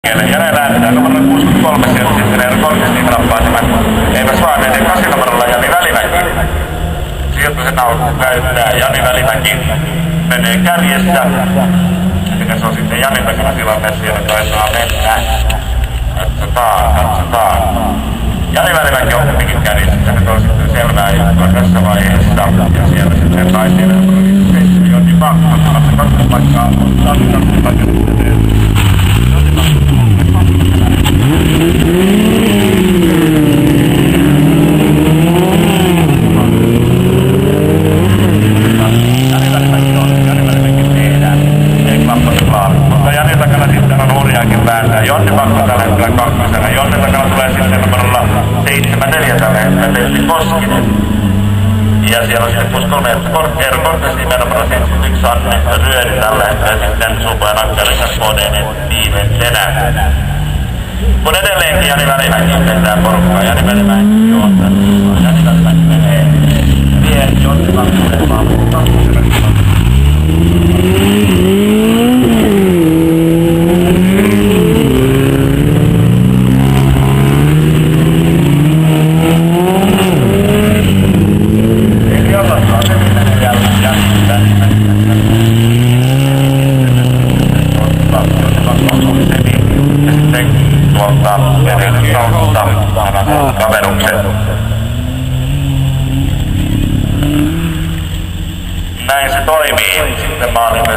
Ja ne lähdetään numerolla 63 sieltä sitten ne korkeasti nappaisemat. Eivät vaan ne 8 numerolla Jani Välimäki. Sieltä se näyttää Jani Välimäki. Menee kärjessä. Mikä se on sitten Janin takana tilanne siellä taitaa mennä. Katsotaan. Jani Välimäki on kuitenkin kärjessä. Se on sitten selvää juttua tässä vaiheessa. Ja siellä sitten taistelijat on Joni Pakko. 2 paikkaa. 2 paikkaa. Jani takana sitten on Urjaakin vääntää. Jonni Pakko tällä hetkellä kakkosena. Jonni takana tulee sitten numerolla 74 tällä hetkellä Tessi Koskinen. Ja siellä on sitten plus 3 Eero Kortes nimenomaan 71 Anne Ryöri tällä hetkellä sitten Supoja Nakkarinsa Podenen viimeisenä. Kun edelleenkin Jani Välimäki tehdään porukkaa. Jani Välimäki juontaa. Jani Välimäki menee. Vie Jonni Pakkonen vaan. Näin se toimii. Sitten maalille